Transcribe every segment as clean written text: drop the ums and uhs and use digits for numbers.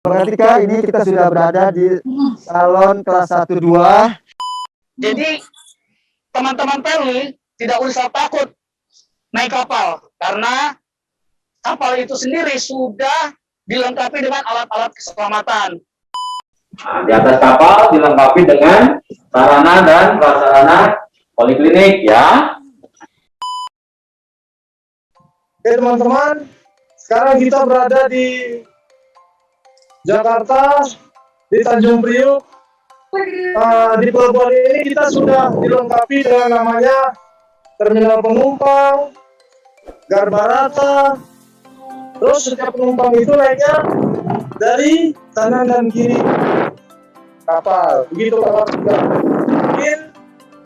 Ketika ini kita sudah berada di salon kelas 1-2. Jadi teman-teman Perli tidak usah takut naik kapal karena kapal itu sendiri sudah dilengkapi dengan alat-alat keselamatan. Nah, di atas kapal dilengkapi dengan sarana dan prasarana poliklinik ya. Oke teman-teman, sekarang kita berada di Jakarta, di Tanjung Priuk. Di pelabuhan ini kita sudah dilengkapi dengan namanya terminal penumpang, garbarata. Terus setiap penumpang itu naiknya dari kanan dan kiri kapal. Begitu kapal sudah mungkin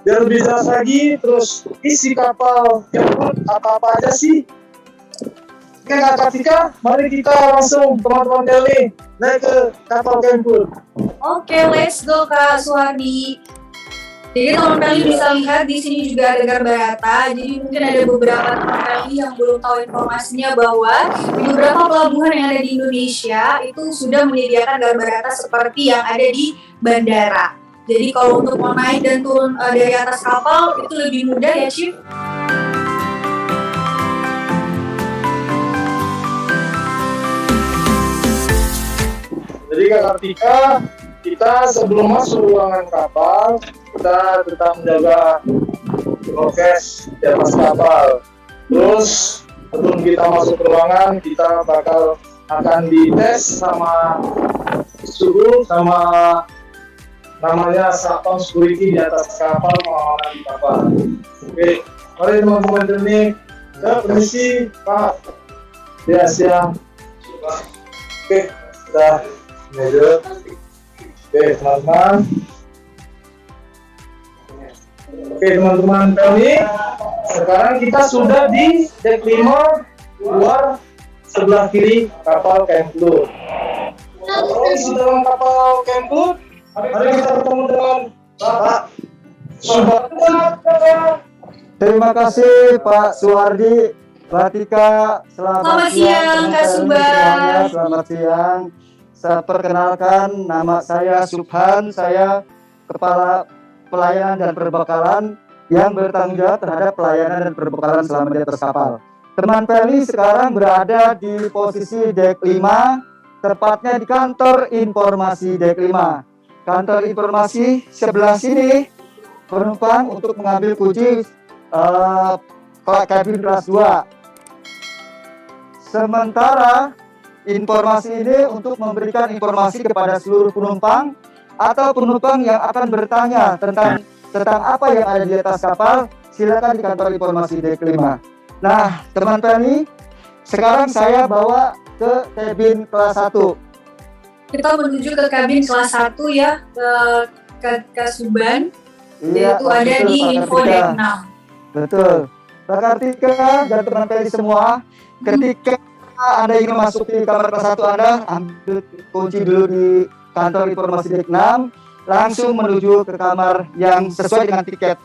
biar lebih jelas lagi. Terus isi kapal yang apa aja sih? Oke Kak Kartika, mari kita langsung teman-teman Deli naik ke kapal Kempul. Oke, let's go Kak Suhardi. Jadi teman-teman bisa lihat di sini juga ada garbarata. Jadi mungkin ada beberapa teman-teman yang belum tahu informasinya bahwa di beberapa pelabuhan yang ada di Indonesia itu sudah menyediakan garbarata seperti yang ada di bandara. Jadi kalau untuk mau naik dan turun dari atas kapal itu lebih mudah ya, Chief. Jadi Kak Kartika, kita sebelum masuk ruangan kapal, kita tetap menjaga prokes di atas kapal. Terus sebelum kita masuk ke ruangan, kita akan dites sama suhu sama namanya satpam security di atas kapal, pengamanan di kapal. Oke, mari teman-teman ini, permisi Pak. Ya siang. Oke, sudah. Oke teman-teman. Oke teman-teman kami, sekarang kita sudah di deck 5 luar sebelah kiri kapal Kempul. Di dalam kapal Kempul, mari kita bertemu dengan Bapak Suhardi. Terima kasih Pak Suhardi, Latika. Selamat siang Kak Subhan. Selamat siang. Saya perkenalkan, nama saya Subhan, saya Kepala Pelayanan dan Perbekalan yang bertanggung jawab terhadap pelayanan dan perbekalan selama di atas kapal. Teman Peli sekarang berada di posisi deck 5, tepatnya di kantor informasi deck 5. Kantor informasi sebelah sini, penumpang untuk mengambil kunci kabin kelas 2. Sementara informasi ini untuk memberikan informasi kepada seluruh penumpang atau penumpang yang akan bertanya tentang apa yang ada di atas kapal, silakan di kantor informasi deck 5. Nah, teman Penny, sekarang saya bawa ke kabin kelas 1. Kita menuju ke kabin kelas 1 ya, ke Subhan. Iya, itu ada di info deck 6. Betul. Pak Kartika dan teman Penny semua, ketika Anda ingin masuk di kamar kelas 1 Anda, ambil kunci dulu di kantor informasi deck 6, langsung menuju ke kamar yang sesuai dengan tiket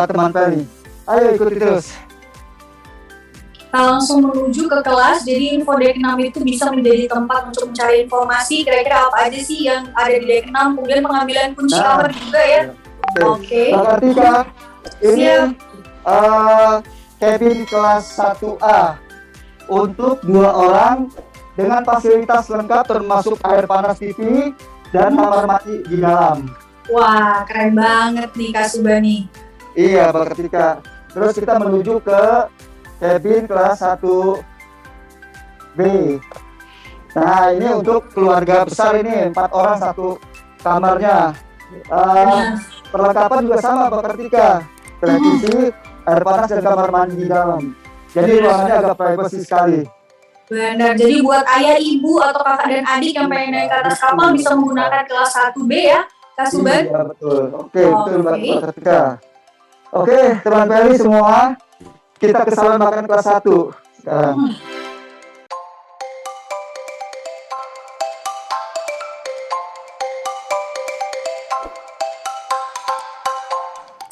teman Penny. Ayo ikuti terus. Kita langsung menuju ke kelas, jadi info deck 6 itu bisa menjadi tempat untuk mencari informasi kira-kira apa aja sih yang ada di deck 6, kemudian pengambilan kunci kamar juga ya. Oke. Pak Kartika, ini kabin kelas 1A. Untuk 2 orang dengan fasilitas lengkap termasuk air panas TV dan kamar mandi di dalam. Wah, keren banget nih Kak Subhani. Iya, Pak Kartika. Terus kita menuju ke kabin kelas 1B. Nah, ini untuk keluarga besar ini, 4 orang 1 kamarnya. Perlengkapan juga sama Pak Kartika. Televisi, air panas dan kamar mandi di dalam. Jadi ruangannya agak privacy sekali. Benar, jadi buat ayah, ibu, atau kakak dan adik yang pengen naik ke atas kapal bisa menggunakan kelas 1B ya, Kak Subhan? Iya, betul. Oke, betul Mbak Kartika. Oke, teman Peli semua, kita ke salon makan kelas 1 sekarang.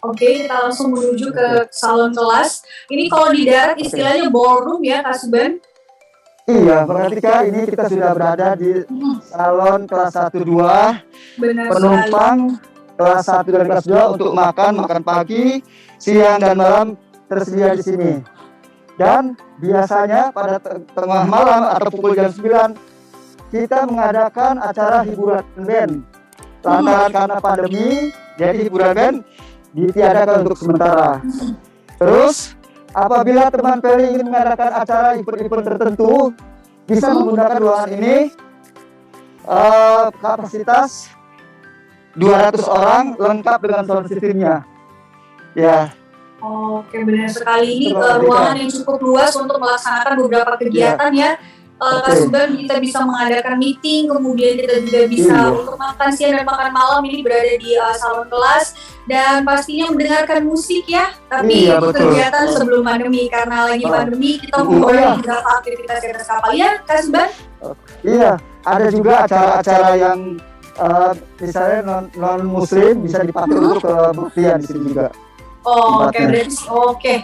Oke, kita langsung menuju ke salon kelas. Ini kalau di darat istilahnya ballroom ya, Kak Subhan? Iya, berarti Kak, ini kita sudah berada di salon kelas 1-2. Benar sekali. Penumpang kelas 1 dan kelas 2 untuk makan pagi, siang, dan malam tersedia di sini. Dan biasanya pada tengah malam atau pukul jam 9 kita mengadakan acara hiburan band. Lantaran karena pandemi, jadi hiburan band ditiadakan untuk sementara. Terus apabila teman Peli ingin mengadakan acara event-event tertentu, bisa menggunakan ruangan ini. Kapasitas 200 orang lengkap dengan sound systemnya. Ya, Oke, benar sekali. Ini Coba, ruangan yang cukup luas untuk melaksanakan beberapa kegiatan ya. Oke. Kak Subhan, kita bisa mengadakan meeting, kemudian kita juga bisa Iya. untuk makan siang dan makan malam ini berada di salon kelas, dan pastinya mendengarkan musik ya. Tapi Iya, itu betul. kegiatan sebelum pandemi, karena lagi pandemi kita Oh, mengurangi iya. beberapa aktivitas di atas kapal ya, Kak Subhan. iya. Ada juga acara-acara yang misalnya non muslim bisa dipakai untuk kebuktian di sini juga. Oh, Tempatnya.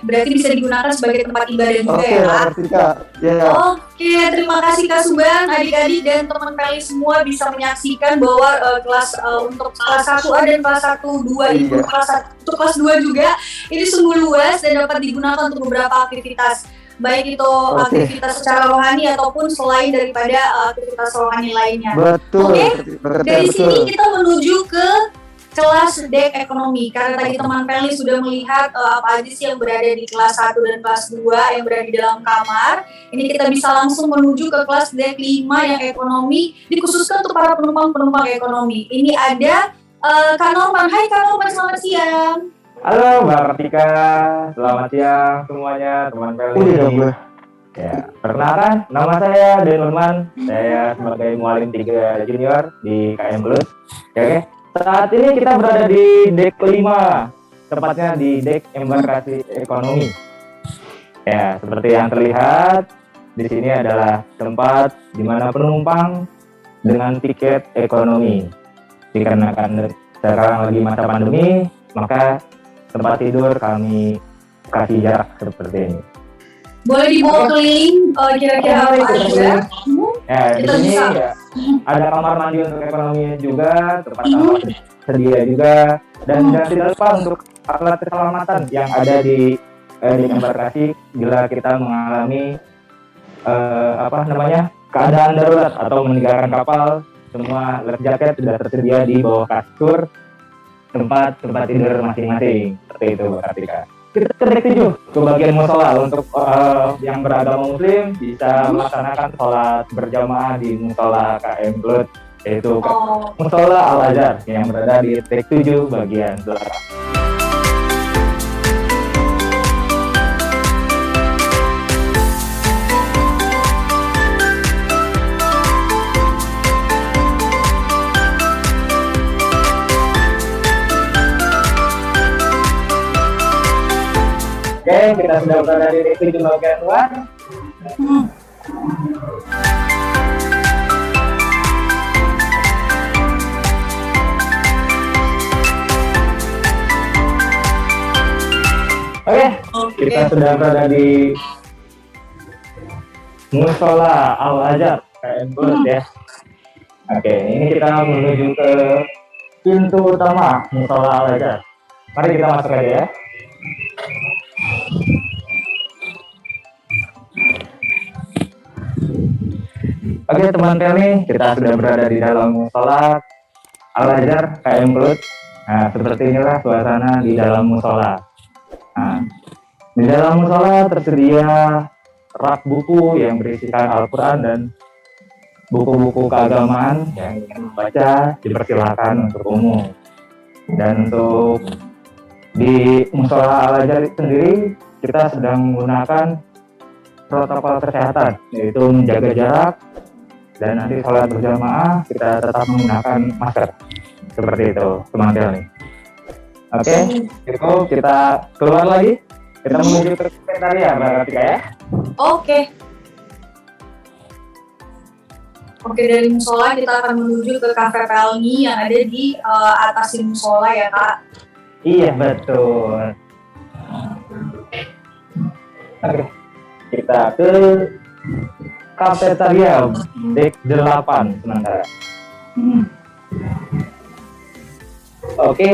berarti bisa digunakan sebagai tempat ibadah juga Oke, ya, Kak. berarti Kak. Ya. Oke, terima kasih Kak Subhan, adik-adik dan teman Peli semua bisa menyaksikan bahwa kelas untuk kelas 1A dan kelas 1-2 itu Iya. untuk kelas 2 juga ini sungguh luas dan dapat digunakan untuk beberapa aktivitas, baik itu Oke. aktivitas secara rohani ataupun selain daripada aktivitas rohani lainnya. Betul. Oke, Betul, Dari betul. sini kita menuju ke kelas dek ekonomi, karena tadi teman Peli sudah melihat apa aja sih yang berada di kelas 1 dan kelas 2 yang berada di dalam kamar. Ini kita bisa langsung menuju ke kelas dek 5 yang ekonomi, dikhususkan untuk para penumpang ekonomi. Ini ada Kak Norman. Hai Kak Norman, selamat siang. Halo Mbak Kartika, selamat siang semuanya teman Peli. Udah gue. Ya, perkenalkan nama saya Denurman. Saya sebagai mualim 3 junior di KM Plus. Oke. Saat ini kita berada di dek 5, tepatnya di dek embarkasi ekonomi. Ya, seperti yang terlihat di sini adalah tempat di mana penumpang dengan tiket ekonomi. Dikarenakan sekarang lagi masa pandemi, maka tempat tidur kami kasih jarak seperti ini. Boleh dibawa keliling kira-kira apa aja? Ya, di Kita sini bisa. ya, ada kamar mandi untuk ekonomi juga, tempat sampah sedia juga, dan tidak lupa untuk alat keselamatan yang ada di embarkasi bila kita mengalami keadaan darurat atau meninggalkan kapal. Semua life jacket sudah tersedia di bawah kasur tempat tidur masing-masing. Seperti itu, Mbak Kartika. Kita dek 7 ke bagian musola untuk yang beragama muslim bisa melaksanakan sholat berjamaah di musola KM Plus, yaitu Oh, musola Al-Azhar yang berada di dek 7 bagian belakang. Oke, kita sudah berada di dek 7 bagian luar. Oke, kita sudah berada di musola Al-Azhar KM Plus ya. Oke, ini kita menuju ke pintu utama musola Al-Azhar. Mari kita masuk aja ya. Oke teman kami, kita sudah berada di dalam musola Al-Azhar KM Plus. Nah, seperti inilah suasana di dalam musola. Nah, di dalam musola tersedia rak buku yang berisikan Al-Quran dan buku-buku keagamaan yang ingin membaca dipersilakan untuk umum. Dan untuk di musola Al-Azhar sendiri kita sedang menggunakan protokol kesehatan, yaitu menjaga jarak, dan nanti sholat berjamaah kita tetap menggunakan masker. Seperti itu teman-teman nih. Oke, cukup, kita keluar lagi. Kita menuju ke sekretariat Mbak Kartika ya. oke. Oke, dari musola kita akan menuju ke Cafe Pelni yang ada di atas musola ya, Kak. Iya betul. Oke, kita ke kafetaria dek 8 sementara. Oke.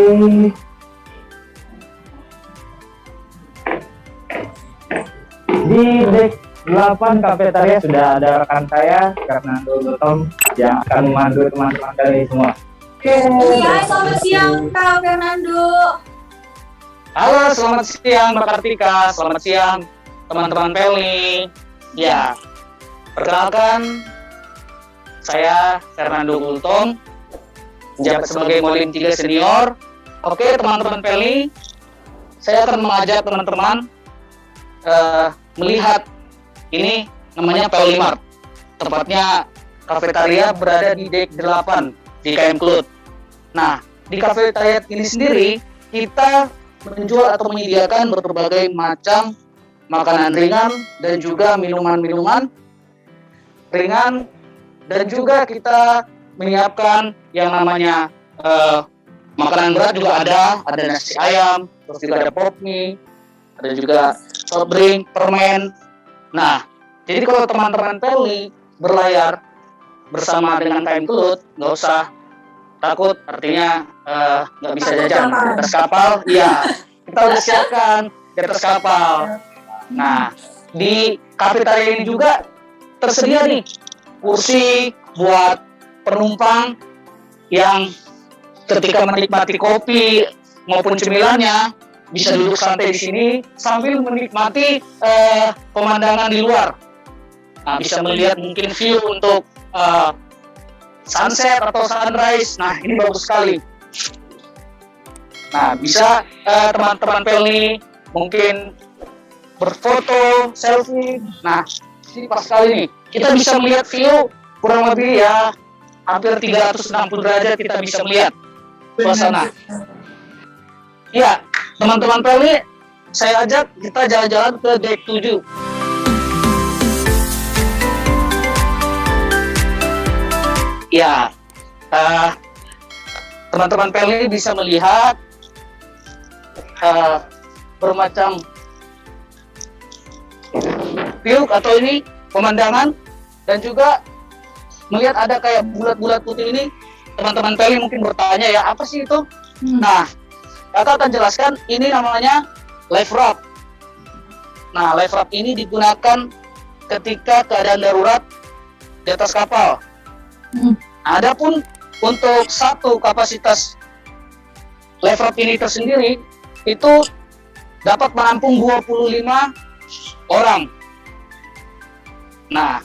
Di dek 8 kafetaria sudah ada rekan saya Fernando Gultom yang akan memandu teman-teman kali semua. Iya, selamat siang Kak Fernando. Halo, selamat siang Mbak Kartika, selamat siang teman-teman Peli. Ya, perkenalkan saya Fernando Gultom, menjabat sebagai Molim 3 Senior. Oke teman-teman Peli, saya akan mengajak teman-teman melihat ini namanya Peli Mart. Tepatnya kafetaria berada di dek 8 di KM Klut. Nah, di kafetaria ini sendiri kita menjual atau menyediakan berbagai macam makanan ringan dan juga minuman-minuman ringan, dan juga kita menyiapkan yang namanya makanan berat juga ada nasi ayam, terus juga ada pop mie, ada juga soft drink, permen. Nah, jadi kalau teman-teman Peli berlayar bersama dengan KM Klut, nggak usah takut, artinya nggak bisa jajan di atas kapal. Iya, kita udah siapkan di atas kapal. Nah, di kafetaria ini juga tersedia nih kursi buat penumpang yang ketika menikmati kopi maupun cemilannya bisa duduk santai di sini sambil menikmati pemandangan di luar. Nah, bisa melihat mungkin view untuk sunset atau sunrise. Nah, ini bagus sekali. Nah, bisa teman-teman Peli mungkin berfoto, selfie. Nah, ini pas sekali nih. Kita bisa melihat view kurang lebih ya hampir 360 derajat kita bisa melihat suasana. Ya, teman-teman Peli, saya ajak kita jalan-jalan ke dek 7. Ya, teman-teman Peli bisa melihat bermacam view atau ini pemandangan, dan juga melihat ada kayak bulat-bulat putih ini. Teman-teman Peli mungkin bertanya ya, apa sih itu? Nah, kakak akan jelaskan, ini namanya life raft. Nah, life raft ini digunakan ketika keadaan darurat di atas kapal. Adapun untuk satu kapasitas life raft ini tersendiri itu dapat menampung 25 orang. Nah,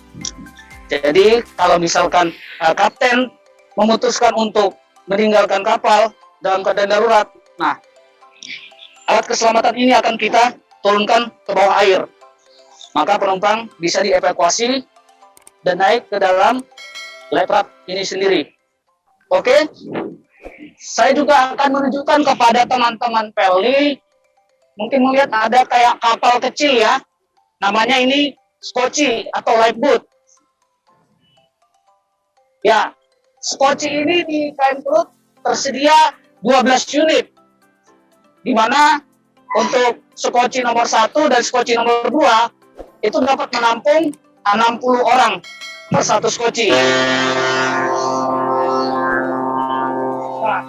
jadi kalau misalkan kapten memutuskan untuk meninggalkan kapal dalam keadaan darurat, nah, alat keselamatan ini akan kita turunkan ke bawah air. Maka penumpang bisa dievakuasi dan naik ke dalam life raft ini sendiri. Oke, saya juga akan menunjukkan kepada teman-teman Peli, mungkin melihat ada kayak kapal kecil ya, namanya ini skoci atau lifeboat. Ya, skoci ini di KM Klut tersedia 12 unit, di mana untuk skoci nomor 1 dan skoci nomor 2 itu dapat menampung 60 orang per satu skoci. Nah,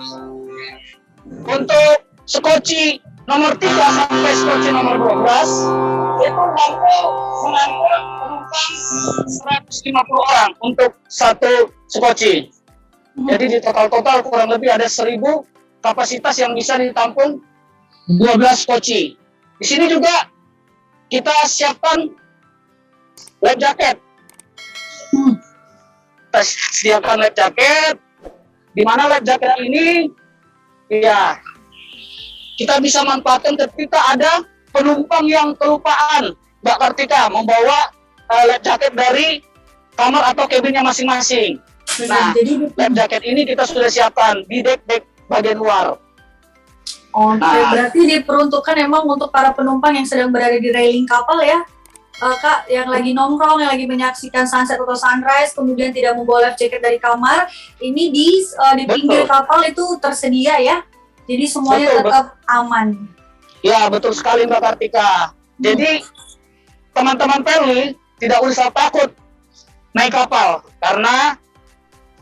untuk skoci nomor 3 sampai skoci nomor 12 itu mampu menampung penumpang 150 orang untuk satu skoci. Jadi di total kurang lebih ada 1000 kapasitas yang bisa ditampung 12 skoci. Di sini juga kita siapkan life jacket. Kita sediakan life jacket, di mana life jacket ini ya kita bisa manfaatkan ketika ada penumpang yang kelupaan, Mbak Kartika, membawa life jacket dari kamar atau cabinnya masing-masing. Nah, life jacket ini kita sudah siapkan di dek-dek bagian luar. Oke, berarti diperuntukkan emang untuk para penumpang yang sedang berada di railing kapal ya, Kak, yang lagi nongkrong, yang lagi menyaksikan sunset atau sunrise, kemudian tidak membawa life jacket dari kamar, ini di pinggir kapal itu tersedia ya, jadi semuanya tetap aman. Ya, betul sekali Mbak Kartika. Jadi teman-teman Peli tidak usah takut naik kapal, karena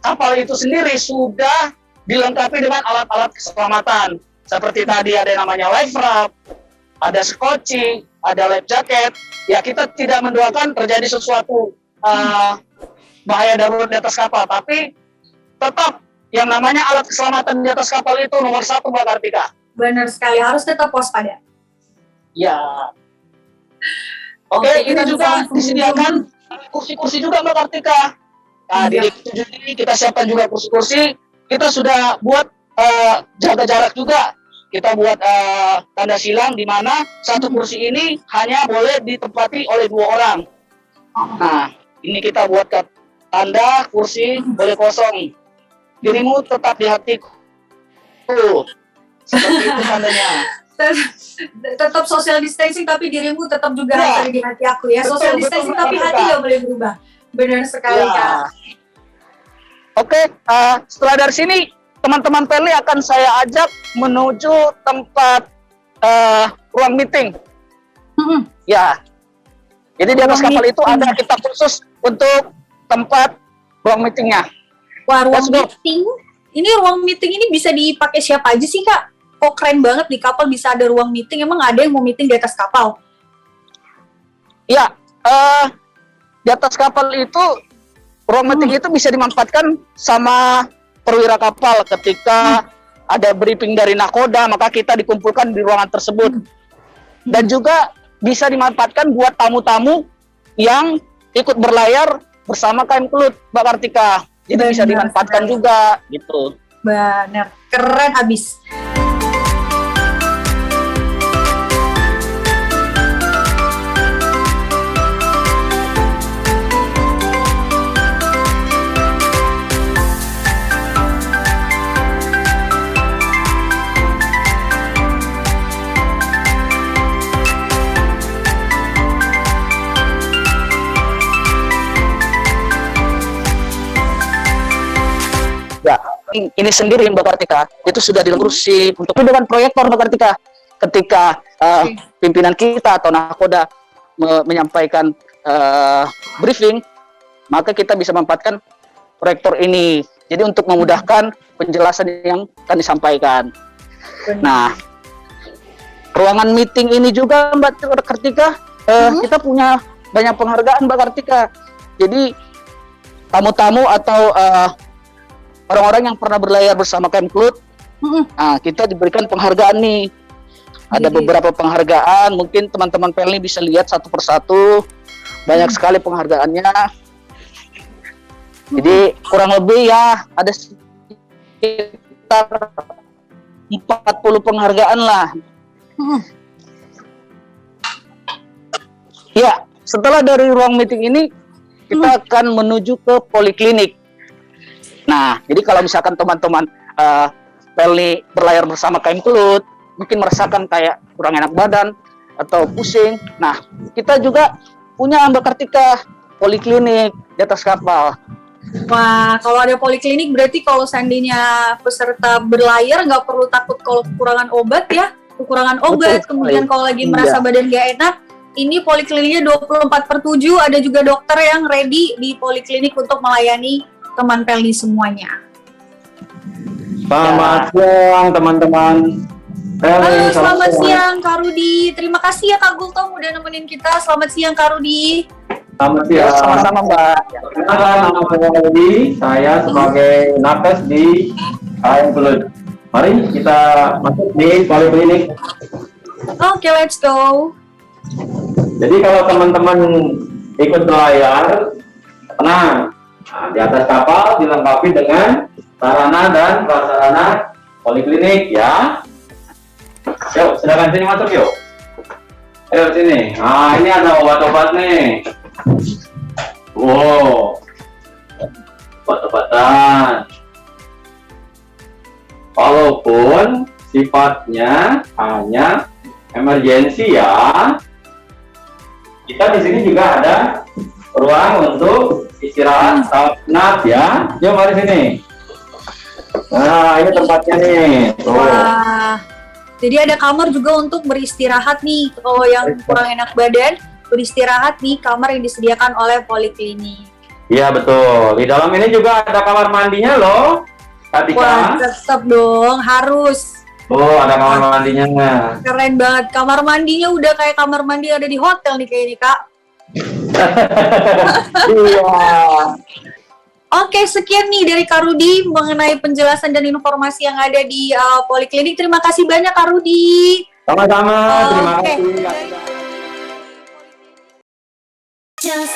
kapal itu sendiri sudah dilengkapi dengan alat-alat keselamatan. Seperti tadi ada yang namanya life raft, ada skoci, ada life jacket. Ya, kita tidak mendoakan terjadi sesuatu bahaya darurat di atas kapal, tapi tetap yang namanya alat keselamatan di atas kapal itu nomor 1, Mbak Kartika. Benar sekali, harus tetap waspada. Ya. Oke, ini juga disediakan kursi-kursi juga, Mbak Kartika. Nah, di deck 7 ini kita siapkan juga kursi-kursi. Kita sudah buat jaga jarak juga. Kita buat tanda silang di mana satu kursi ini hanya boleh ditempati oleh 2 orang. Nah, ini kita buat tanda kursi boleh kosong. Dirimu tetap di hatiku. Seperti itu tandanya. Tetap social distancing tapi dirimu tetap juga harus ada di hati aku ya. Social distancing tapi hati nggak boleh berubah. Benar sekali Kak. Oke, setelah dari sini teman-teman Pelni akan saya ajak menuju tempat ruang meeting. Ya. Jadi di atas kapal itu ada kita khusus untuk tempat ruang meetingnya. Wah, ruang meeting. Ini ruang meeting ini bisa dipakai siapa aja sih Kak? Kok keren banget di kapal bisa ada ruang meeting. Emang ada yang mau meeting di atas kapal? Ya, di atas kapal itu ruang meeting itu bisa dimanfaatkan sama perwira kapal ketika ada briefing dari nakoda, maka kita dikumpulkan di ruangan tersebut. Dan juga bisa dimanfaatkan buat tamu-tamu yang ikut berlayar bersama KM Kelut, Mbak Kartika. Jadi bisa dimanfaatkan juga gitu. Benar, keren abis. Ya, ini sendiri Mbak Kartika, itu sudah dilengkapi untuk dengan proyektor Mbak Kartika. Ketika pimpinan kita atau nakoda menyampaikan briefing, maka kita bisa memanfaatkan proyektor ini. Jadi untuk memudahkan penjelasan yang akan disampaikan. Nah, ruangan meeting ini juga Mbak Kartika, kita punya banyak penghargaan Mbak Kartika. Jadi tamu-tamu atau orang-orang yang pernah berlayar bersama KM Kelut, nah, kita diberikan penghargaan nih. Ada beberapa penghargaan, mungkin teman-teman Pelni bisa lihat satu persatu. Banyak sekali penghargaannya. Jadi kurang lebih ya ada sekitar 40 penghargaan lah. Ya, setelah dari ruang meeting ini, kita akan menuju ke poliklinik. Nah, jadi kalau misalkan teman-teman Pelni berlayar bersama KM Kelut, mungkin merasakan kayak kurang enak badan atau pusing. Nah, kita juga punya Mbak Kartika poliklinik di atas kapal. Wah, kalau ada poliklinik berarti kalau seandainya peserta berlayar nggak perlu takut kalau kekurangan obat ya. Kekurangan obat, kemudian kalau lagi merasa badan nggak enak, ini polikliniknya 24/7, ada juga dokter yang ready di poliklinik untuk melayani teman Pelni semuanya. Selamat siang teman-teman. Halo, selamat siang Kak Rudi. Terima kasih ya Kak Gultom udah nemenin kita. Selamat siang Kak Rudi. Selamat siang. Sama-sama Mbak. Nama saya Rudi, saya sebagai nakes di KM Kelut. Mari kita masuk di poliklinik. Oke, let's go. Jadi kalau teman-teman ikut berlayar, tenang. Nah, di atas kapal dilengkapi dengan sarana dan prasarana poliklinik ya. Yuk, silakan sini masuk yuk. Ayo sini. Nah, ini ada obat-obat nih. Wow. Obat-obatan. Walaupun sifatnya hanya emergensi ya. Kita di sini juga ada ruang untuk istirahat saat ya. Yuk mari sini. Nah, ini tempatnya nih. Tuh. Wah. Jadi ada kamar juga untuk beristirahat nih. Kalau yang kurang enak badan, beristirahat di kamar yang disediakan oleh poliklinik. Iya betul. Di dalam ini juga ada kamar mandinya loh, Kak Tika. Wah, tetap dong, harus. Oh, ada kamar mandinya. Keren banget. Kamar mandinya udah kayak kamar mandi ada di hotel nih kayaknya, Kak. Iya. Oke, sekian nih dari Kak Rudi mengenai penjelasan dan informasi yang ada di Poliklinik. Terima kasih banyak, Kak Rudi. Sama-sama. Terima Oke. kasih. Kak Tika. Just